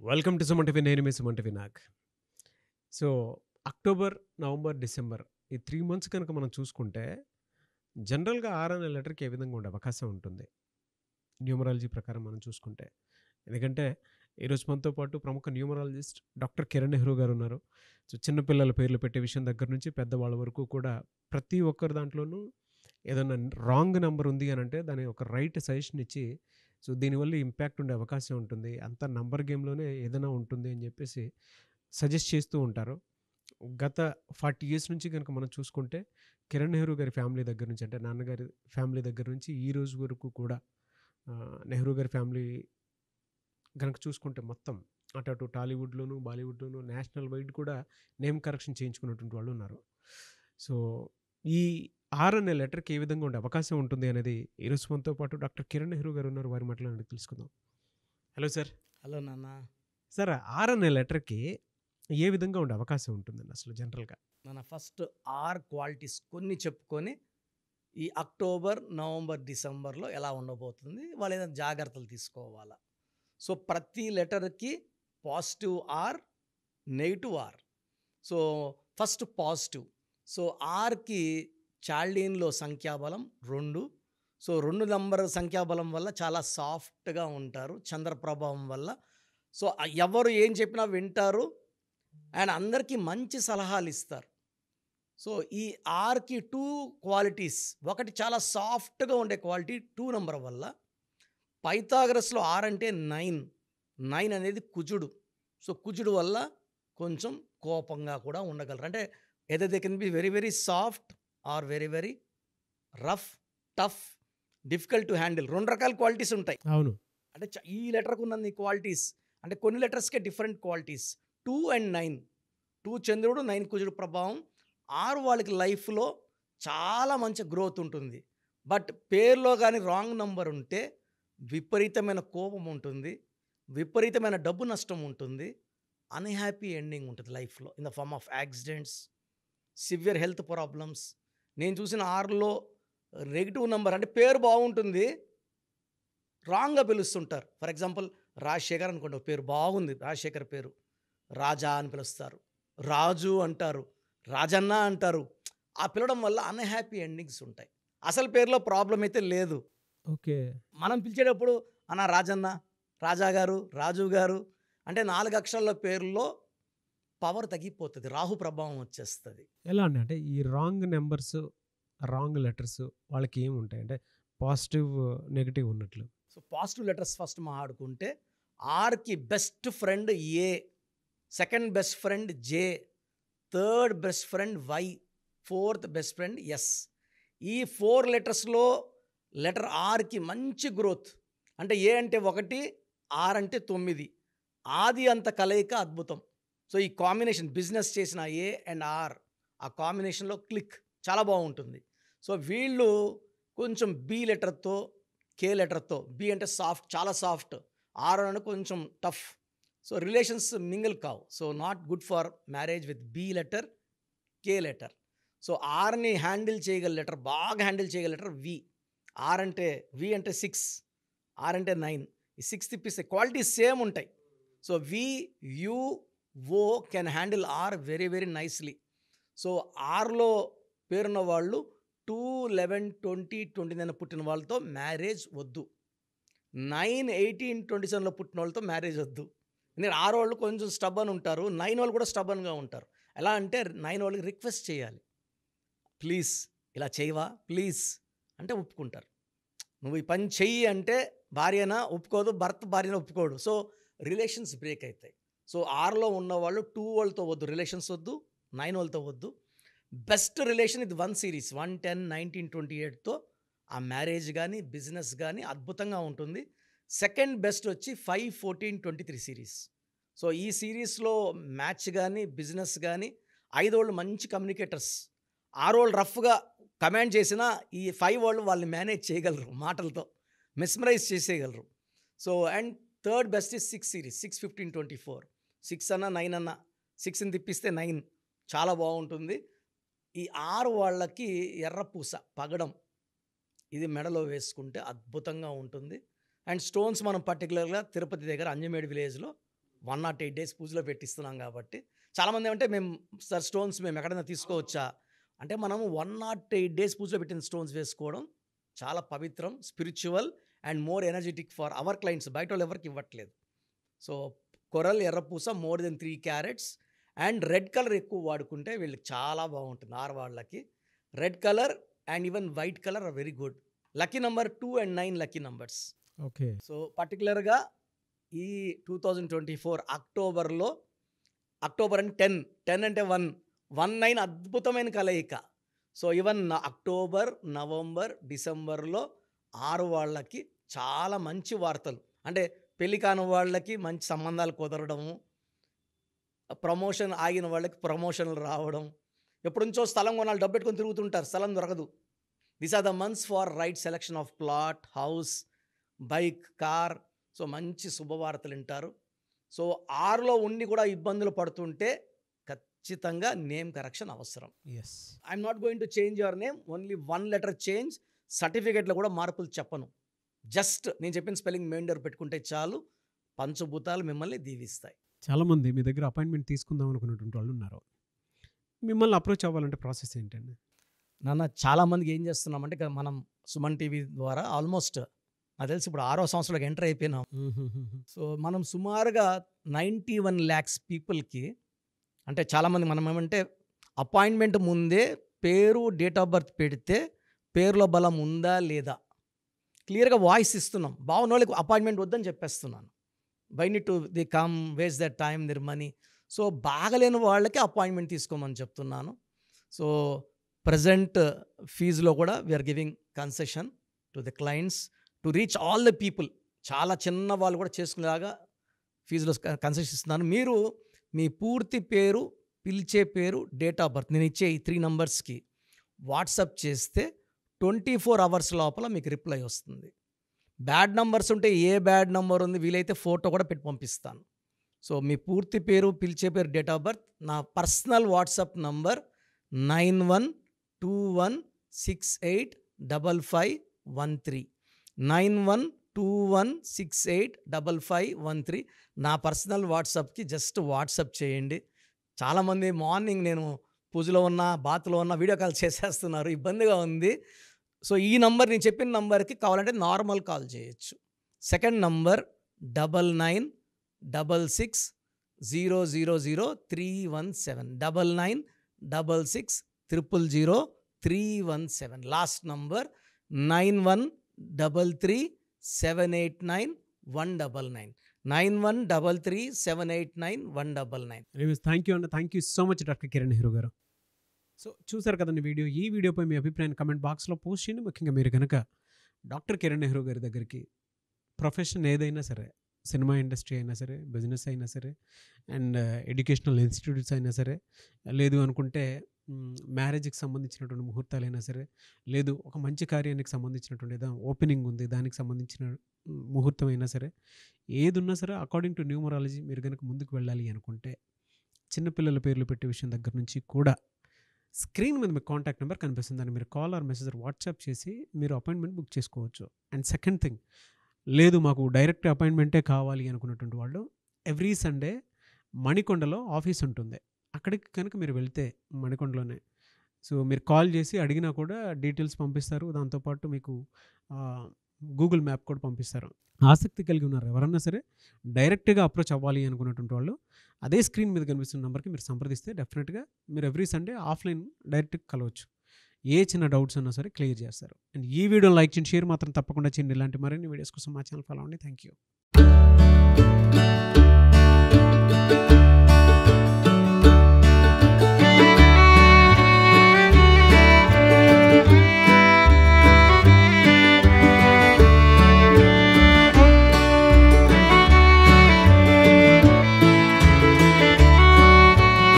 Welcome to Suman TV. నేను మీ Suman TV Nag. So, October, November, December ఈ 3 మంత్స్ కనుక మనం చూసుకుంటే, జనరల్‌గా 6 అనే లెటర్‌కి ఏ విధంగా ఉండే అవకాశం ఉంటుంది? న్యూమరాలజీ ప్రకారం మనం చూసుకుంటే. ఎందుకంటే, ఈరోజు మనతో పాటు ప్రముఖ న్యూమరాలజిస్ట్ డాక్టర్ కిరణ్ నెహ్రూ గారున్నారు. సో, చిన్న పిల్లల పేర్లు పెట్టే విషయం దగ్గర నుంచి పెద్దవాళ్ళ వరకు కూడా ప్రతి ఒక్కరి దాంట్లోనూ ఏదన్నా రాంగ్ నంబర్ ఉంది అనంటే, దాని ఒక రైట్ సజెషన్ ఇచ్చి, సో, దీనివల్ల ఇంపాక్ట్ ఉండే అవకాశం ఉంటుంది. అంతా నంబర్ గేమ్‌లోనే ఏదైనా ఉంటుంది అని జెప్పేసి సజెస్ట్ చేస్తూ ఉంటారు. గత 40 ఇయర్స్ నుంచి గనుక మనం చూసుకుంటే, కిరణ్ నెహ్రూ గారి ఫ్యామిలీ దగ్గర నుంచి అంటే నాన్నగారి ఫ్యామిలీ దగ్గర నుంచి ఈ రోజు వరకు కూడా నెహ్రూ గారి ఫ్యామిలీ గనక చూసుకుంటే మొత్తం అటు టాలీవుడ్‌లోను, బాలీవుడ్‌లోను నేషనల్ వైడ్ కూడా నేమ్ కరెక్షన్ చేయించుకున్నటువంటి వాళ్ళున్నారు. సో, ఈ 'ఆర్' అనే లెటర్‌కి ఏ విధంగా ఉండే అవకాశం ఉంటుంది అనేది ఈరోజు మనతో పాటు డాక్టర్ కిరణ్ నెహ్రూ గారున్నారు. వారి మాటల్లో అడిగి తెలుసుకుందాం. Hello sir. హలో నాన్న. సార్ 'ఆర్' అనే లెటర్‌కి ఏ విధంగా ఉండే అవకాశం ఉంటుందండి అసలు జనరల్‌గా? నాన్న ఫస్ట్ ఆర్ క్వాలిటీస్ కొన్ని చెప్పుకొని ఈ అక్టోబర్, నవంబర్, డిసెంబర్‌లో ఎలా ఉండబోతుంది? వాళ్ళు ఏదైనా జాగ్రత్తలు తీసుకోవాలా? సో, ప్రతి లెటర్‌కి positive R, negative R. So, first positive. So, ఆర్‌కి చాల్డీన్‌లో సంఖ్యాబలం 2. సో, 2 నంబర్ సంఖ్యాబలం వల్ల చాలా సాఫ్ట్‌గా ఉంటారు. చంద్ర ప్రభావం వల్ల. సో, ఎవరు ఏం చెప్పినా వింటారు. అండ్ అందరికీ మంచి సలహాలు ఇస్తారు. సో, ఈ ఆర్‌కి 2 క్వాలిటీస్. ఒకటి చాలా సాఫ్ట్‌గా ఉండే క్వాలిటీ 2 నంబర్ వల్ల. పైథాగరస్‌లో ఆర్ అంటే 9. 9 అనేది కుజుడు. సో, కుజుడు వల్ల కొంచెం కోపంగా కూడా ఉండగలరు. అంటే either they can be very very soft or very very rough, tough, difficult to handle. 2 రకాల క్వాలిటీస్ ఉంటాయి. అవును. అంటే ఈ లెటర్‌కి ఉన్నన్ని క్వాలిటీస్. అంటే కొన్ని లెటర్స్‌కే డిఫరెంట్ క్వాలిటీస్. 2 అండ్ 9. 2 చంద్రుడు, 9 కుజుడు ప్రభావం. 6 వాళ్ళకి లైఫ్‌లో చాలా మంచి గ్రోత్ ఉంటుంది. బట్ పేరులో గాని రాంగ్ నంబర్ ఉంటే విపరీతమైన కోపం ఉంటుంది. విపరీతమైన డబ్బు నష్టం ఉంటుంది. అన్‌హ్యాపీ ఎండింగ్ ఉంటుంది లైఫ్‌లో. In the form of accidents, severe health problems. నేను చూసిన 6లో నెగెటివ్ నంబర్ అంటే పేరు బాగుంటుంది. రాంగ్‌గా పిలుస్తుంటారు. ఫర్ ఎగ్జాంపుల్ రాజశేఖర్ అనుకోండి, ఒక పేరు బాగుంది. రాజశేఖర్ పేరు. రాజా అని పిలుస్తారు. రాజు అంటారు. రాజన్న అంటారు. ఆ పిలవడం వల్ల అన్‌హ్యాపీ ఎండింగ్స్ ఉంటాయి. అసలు పేరులో ప్రాబ్లమ్ అయితే లేదు. ఓకే. మనం పిలిచేటప్పుడు అన్న రాజన్న, రాజా గారు, రాజు గారు అంటే 4 అక్షరాల పేరులో పవర్ తగ్గిపోతది. రాహు ప్రభావం వచ్చేస్తది. ఎలా అండి? అంటే ఈ రాంగ్ నంబర్స్, రాంగ్ లెటర్స్ వాళ్ళకి ఏముంటాయి? అంటే పాజిటివ్, నెగెటివ్ ఉన్నట్లు. సో, పాజిటివ్ లెటర్స్ ఫస్ట్ మాట్లాడుకుంటే ఆర్‌కి best friend A, second best friend J, third best friend Y, fourth best friend S. ఈ 4 లెటర్స్‌లో లెటర్ ఆర్‌కి మంచి గ్రోత్. అంటే ఏ అంటే 1, ఆర్ అంటే 9. ఆది అంత కలయిక అద్భుతం. సో, ఈ కాంబినేషన్ బిజినెస్ చేసిన ఏ అండ్ ఆర్ ఆ కాంబినేషన్‌లో క్లిక్ చాలా బావుంటుంది. సో, వీళ్ళు కొంచెం బి లెటర్‌తో, కే లెటర్‌తో, బి అంటే సాఫ్ట్, చాలా సాఫ్ట్. ఆర్ అంటే కొంచెం టఫ్. సో, రిలేషన్స్ మింగిల్ కావు. So, not good for marriage with B letter, K letter. So, ఆర్‌ని హ్యాండిల్ చేయగల లెటర్, బాగా హ్యాండిల్ చేయగల లెటర్ వి. ఆర్ అంటే వి అంటే 6, ఆర్ అంటే 9. ఈ 6 తిప్పిస్తే క్వాలిటీస్ సేమ్ ఉంటాయి. So, V, U, O can handle R very very nicely. So, ఆర్‌లో పేరున్న వాళ్ళు 2, 11, 20, 29 పుట్టిన వాళ్ళతో మ్యారేజ్ వద్దు. 9, 18, 27లో పుట్టిన వాళ్ళతో మ్యారేజ్ వద్దు. ఎందుకంటే ఆరోళ్ళు కొంచెం స్టబ్బర్న్ ఉంటారు. 9 వాళ్ళు కూడా స్టబ్బర్న్‌గా ఉంటారు. ఎలా అంటే 9 వాళ్ళకి రిక్వెస్ట్ చేయాలి. ప్లీజ్ ఇలా చేయవా? ప్లీజ్ అంటే ఒప్పుకుంటారు. నువ్వు ఈ పని చెయ్యి అంటే భార్యన ఒప్పుకోదు, భర్త భార్యన ఒప్పుకోడు. సో, రిలేషన్స్ బ్రేక్ అయితాయి. సో, 6లో ఉన్నవాళ్ళు 2 వాళ్ళతో వద్దు, రిలేషన్స్ వద్దు, 9 వాళ్ళతో వద్దు. బెస్ట్ రిలేషన్ ఇది 1 సీరీస్ 1, 10, 19, 28తో ఆ మ్యారేజ్ గానీ, బిజినెస్ గానీ అద్భుతంగా ఉంటుంది. సెకండ్ బెస్ట్ వచ్చి 5, 14, 23 సీరీస్. సో, ఈ సీరీస్‌లో మ్యాచ్ గానీ, బిజినెస్ గానీ 5 వోళ్ళు మంచి కమ్యూనికేటర్స్. 6 వోళ్ళు రఫ్‌గా కమాండ్ చేసినా ఈ 5 వాళ్ళు వాళ్ళని మేనేజ్ చేయగలరు మాటలతో. మెస్మరైజ్ చేసేయగలరు. So, and third best is 6 series 6, 15, 24. 6 అన్నా, 9 అన్నా 6ని తిప్పిస్తే 9 చాలా బావుంటుంది. ఈ 6 వాళ్ళకి ఎర్రపూస, పగడం ఇది మెడలో వేసుకుంటే అద్భుతంగా ఉంటుంది. అండ్ స్టోన్స్ మనం పర్టిక్యులర్‌గా తిరుపతి దగ్గర అంజమేడు విలేజ్‌లో 108 డేస్ పూజలో పెట్టిస్తున్నాం కాబట్టి చాలామంది ఏమంటే మేము సార్ స్టోన్స్ మేము ఎక్కడైనా తీసుకోవచ్చా అంటే మనము 108 డేస్ పూజలో పెట్టిన స్టోన్స్ వేసుకోవడం చాలా పవిత్రం, spiritual and more energetic for our clients. బయట వాళ్ళు ఎవరికి ఇవ్వట్లేదు. సో కొరల్ ఎర్రపూస more than 3 carats and red colour ఎక్కువ వాడుకుంటే వీళ్ళకి చాలా బాగుంటుంది. ఆడవాళ్ళకి red colour and even white colour are very good. Lucky number 2 and 9 lucky numbers. Okay. So పర్టికులర్గా ఈ 2024 అక్టోబర్లో, అక్టోబర్ అంటే 10 అంటే 1 9 అద్భుతమైన కలయిక. సో ఈవెన్ అక్టోబర్, నవంబర్, డిసెంబర్లో 6 వాళ్ళకి చాలా మంచి వార్తలు, అంటే పెళ్లి కాని వాళ్ళకి మంచి సంబంధాలు కుదరడము, ప్రమోషన్ ఆగిన వాళ్ళకి ప్రమోషన్లు రావడం, ఎప్పటి నుంచో స్థలం కొనాలి డబ్బు పెట్టుకొని తిరుగుతుంటారు, స్థలం దొరకదు. These are the months for right selection of plot, house, bike, car. So మంచి శుభవార్తలు వింటారు. సో 6లో ఉండి కూడా ఇబ్బందులు పడుతుంటే ఖచ్చితంగా నేమ్ కరెక్షన్ అవసరం. Yes. I'm not going to change your name, only 1 letter change. సర్టిఫికేట్లో కూడా మార్పులు చెప్పను. జస్ట్ నేను చెప్పిన స్పెల్లింగ్ మెయిండర్ పెట్టుకుంటే చాలు, పంచభూతాలు మిమ్మల్ని దీవిస్తాయి. చాలామంది మీ దగ్గర అపాయింట్మెంట్ తీసుకుందాం అనుకున్నటువంటి వాళ్ళు ఉన్నారు. మిమ్మల్ని అప్రోచ్ అవ్వాలంటే ప్రాసెస్ ఏంటండి? నాన్న చాలామందికి ఏం చేస్తున్నామంటే ఇక మనం సుమన్ టీవీ ద్వారా ఆల్మోస్ట్ నాకు తెలిసి ఇప్పుడు 6వ సంవత్సరంలోకి ఎంటర్ అయిపోయినాం. సో మనం సుమారుగా 91 lakhs పీపుల్కి, అంటే చాలామంది మనం ఏమంటే అపాయింట్మెంట్ ముందే పేరు, డేట్ ఆఫ్ బర్త్ పెడితే పేరులో బలం ఉందా లేదా క్లియర్గా వాయిస్ ఇస్తున్నాం. బాగున్న వాళ్ళకి అపాయింట్మెంట్ వద్దని చెప్పేస్తున్నాను. Why need to they come, waste that time, their money. So బాగలేని వాళ్ళకి అపాయింట్మెంట్ తీసుకోమని చెప్తున్నాను. సో ప్రజెంట్ ఫీజులో కూడా we are giving concession to the clients to reach all the people. చాలా చిన్న వాళ్ళు కూడా చేసుకునేలాగా ఫీజులో కన్సెషన్ ఇస్తున్నాను. మీరు మీ పూర్తి పేరు, పిలిచే పేరు, డేట్ ఆఫ్ బర్త్ నేను ఇచ్చే ఈ 3 నంబర్స్కి వాట్సాప్ చేస్తే 24 hours లోపల మీకు రిప్లై వస్తుంది. బ్యాడ్ నంబర్స్ ఉంటే ఏ బ్యాడ్ నంబర్ ఉంది వీలైతే ఫోటో కూడా పెట్టి పంపిస్తాను. సో మీ పూర్తి పేరు, పిలిచే పేరు, డేట్ ఆఫ్ బర్త్, నా పర్సనల్ వాట్సాప్ నంబర్ 9121685513 9121685513 నా పర్సనల్ వాట్సాప్కి జస్ట్ వాట్సాప్ చేయండి. చాలామంది మార్నింగ్ నేను పూజలో ఉన్న, బాత్లో ఉన్న వీడియో కాల్ చేసేస్తున్నారు, ఇబ్బందిగా ఉంది. సో ఈ నంబర్, నేను చెప్పిన నంబర్కి కావాలంటే నార్మల్ కాల్ చేయొచ్చు. Second number 9966000317 9966000317. Last number 9133789199 9133789199. Thank you అండి. Thank you so much doctor Kiran Nehru గారు. సో చూసారు కదండి వీడియో. ఈ వీడియోపై మీ అభిప్రాయాన్ని కమెంట్ బాక్స్లో పోస్ట్ చేయండి. ముఖ్యంగా మీరు కనుక డాక్టర్ కిరణ్ నెహ్రూ గారి దగ్గరికి ప్రొఫెషన్ ఏదైనా సరే, సినిమా ఇండస్ట్రీ అయినా సరే, బిజినెస్ అయినా సరే, అండ్ ఎడ్యుకేషనల్ ఇన్స్టిట్యూట్స్ అయినా సరే, లేదు అనుకుంటే మ్యారేజ్కి సంబంధించినటువంటి ముహూర్తాలైనా సరే, లేదు ఒక మంచి కార్యానికి సంబంధించినటువంటి ఏదో ఓపెనింగ్ ఉంది దానికి సంబంధించిన ముహూర్తం అయినా సరే, ఏది ఉన్నా సరే అకార్డింగ్ టు న్యూమరాలజీ మీరు కనుక ముందుకు వెళ్ళాలి అనుకుంటే చిన్నపిల్లల పేర్లు పెట్టే విషయం దగ్గర నుంచి కూడా స్క్రీన్ మీద మీకు కాంటాక్ట్ నెంబర్ కనిపిస్తుంది. దాన్ని మీరు కాల్ ఆర్ మెసేజ్ వాట్సాప్ చేసి మీరు అపాయింట్మెంట్ బుక్ చేసుకోవచ్చు. అండ్ సెకండ్ థింగ్, లేదు మాకు డైరెక్ట్ అపాయింట్మెంటే కావాలి అనుకున్నటువంటి వాళ్ళు ఎవ్రీ సండే మణికొండలో ఆఫీస్ ఉంటుంది. అక్కడికి కనుక మీరు వెళ్తే మణికొండలోనే, సో మీరు కాల్ చేసి అడిగినా కూడా డీటెయిల్స్ పంపిస్తారు. దాంతోపాటు మీకు గూగుల్ మ్యాప్ కూడా పంపిస్తారు. ఆసక్తి కలిగి ఉన్నారు ఎవరన్నా సరే డైరెక్ట్గా అప్రోచ్ అవ్వాలి అనుకున్నటువంటి వాళ్ళు అదే స్క్రీన్ మీద కనిపిస్తున్న నెంబర్కి మీరు సంప్రదిస్తే డెఫినెట్గా మీరు ఎవ్రీ సండే ఆఫ్లైన్ డైరెక్ట్గా కలవచ్చు. ఏ చిన్న డౌట్స్ ఉన్నా సరే క్లియర్ చేస్తారు. అండ్ ఈ వీడియో లైక్ చేయండి, షేర్ మాత్రం తప్పకుండా చేయండి. ఇలాంటి మరిన్ని వీడియోస్ కోసం మా ఛానల్ ఫాలో అవ్వండి. Thank you.